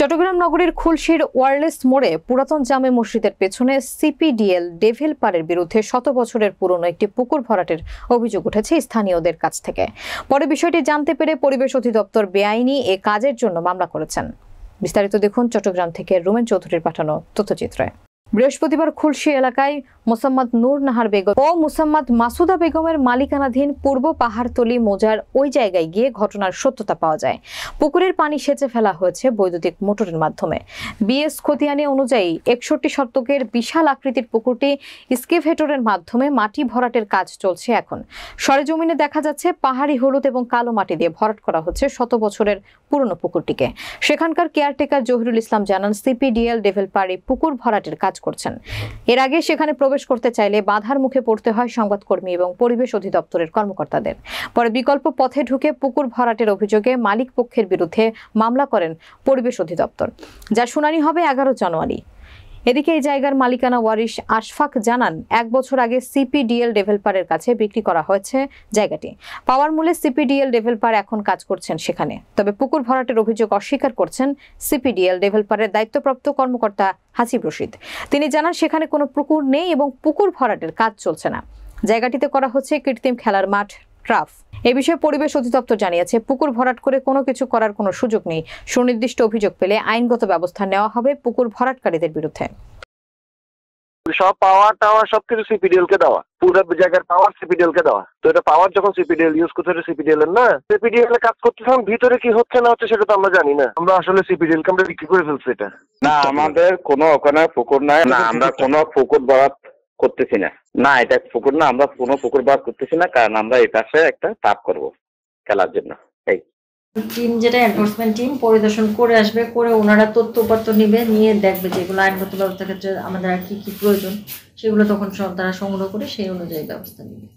চট্টগ্রাম নগরীর খুলশীর ওয়ারলেস মোড়ে পুরাতন জামে মসজিদের পেছনে সিপিডিএল ডেভেলপারের বিরুদ্ধে 100 বছরের পুরনো একটি পুকুর ভরাটের অভিযোগ উঠেছে স্থানীয়দের কাছ থেকে। পরে বিষয়টি জানতে পেরে পরিবেশ অধিদপ্তর বেআইনি এ কাজের জন্য মামলা করেছেন। বিস্তারিত দেখুন চট্টগ্রাম থেকে রুমেন চৌধুরীর পাঠানো তথ্যচিত্রে। বৃহস্পতিবার খুলশী এলাকায় মোসাম্মদ নূর নাহার বেগম ও মোসাম্মদ মাসুদা বেগমের মালিকানাধীন পূর্ব পাহাড়তলী মৌজার ওই জায়গায় গিয়ে ঘটনার সত্যতা পাওয়া যায়। পুকুরের পানি সেচে ফেলা হয়েছে বৈদ্যুতিক মোটরের মাধ্যমে। বিএস খতিয়ানি অনুযায়ী 61 শতকের বিশাল আকৃতির পুকুরটি স্কেভেটরের মাধ্যমে মাটি ভরাটের কাজ চলছে। এখন সরেজমিনে দেখা যাচ্ছে পাহাড়ি হলুদ এবং কালো মাটি দিয়ে ভরাট করা হচ্ছে 100 বছরের পুরনো পুকুরটিকে। সেখানকার কেয়ারটেকার জহিরুল ইসলাম জানান, সিপিডিএল ডেভেলপার এই পুকুর ভরাটের কাজ করছেন। এর আগে সেখানে প্রবেশ করতে চাইলে বাধার মুখে পড়তে হয় সংবাদকর্মী এবং পরিবেশ অধিদপ্তরের কর্মকর্তাদের। পরে বিকল্প পথে ঢুকে পুকুর ভরাটের অভিযোগে মালিক পক্ষের বিরুদ্ধে মামলা করেন পরিবেশ অধিদপ্তর, যার শুনানি হবে 11 জানুয়ারি। এদিকে এই জায়গার মালিকানা ওয়ারিশ আশফাক জানান, 1 বছর আগে সিপিডিএল ডেভেলপারের কাছে বিক্রি করা হয়েছে জায়গাটি। পাওয়ার মূল্যে সিপিডিএল ডেভেলপার এখন কাজ করছেন সেখানে। তবে পুকুর ভরাটের অভিযোগ অস্বীকার করছেন সিপিডিএল ডেভেলপারের দায়িত্বপ্রাপ্ত কর্মকর্তা হাসিব রশিদ। তিনি জানান, সেখানে কোনো পুকুর নেই এবং পুকুর ভরাটের কাজ চলছে না। জায়গাটিতে করা হচ্ছে কৃত্রিম খেলার মাঠ, ট্রাফ। এ বিষয়ে পরিবেশ অধিদপ্তর জানিয়েছে, পুকুর ভরাট করে কোনো কিছু করার কোনো সুযোগ নেই। সুনির্দিষ্ট অভিযোগ পেলে আইনগত ব্যবস্থা নেওয়া হবে পুকুর ভরাটকারীদের বিরুদ্ধে। সব পাওয়ার টাওয়ার সবকিছু সিপিডিএল কে দেওয়া, পুরো জায়গার পাওয়ার সিপিডিএল কে দেওয়া। তো এটা পাওয়ার যখন সিপিডিএল ইউজ করতে সিপিডিএল এর না, সিপিডিএল এ কাজ করতে তখন ভিতরে কি হচ্ছে না হচ্ছে সেটা তো আমরা জানি না। আমরা আসলে সিপিডিএল কে আমরা বিক্রি করে ফেলছি। এটা না, আমাদের কোনো ওখানে পুকুর নাই। না, আমরা কোনো পুকুর ভরাট করতেছি না। না, এটা পুকুর না, আমরা কোনো পুকুর ভরাট করতেছি না, কারণ আমরা এই পাশে একটা টাপ করব খেলার জন্য। এই টিম, যেটা এনফোর্সমেন্ট টিম পরিদর্শন করে আসবে, করে ওনারা তথ্য নিবে, নিয়ে দেখবে যেগুলো আইনগত ব্যবস্থার ক্ষেত্রে আমাদের আর কি কি প্রয়োজন সেগুলো তখন তারা সংগ্রহ করে সেই অনুযায়ী ব্যবস্থা নেবে।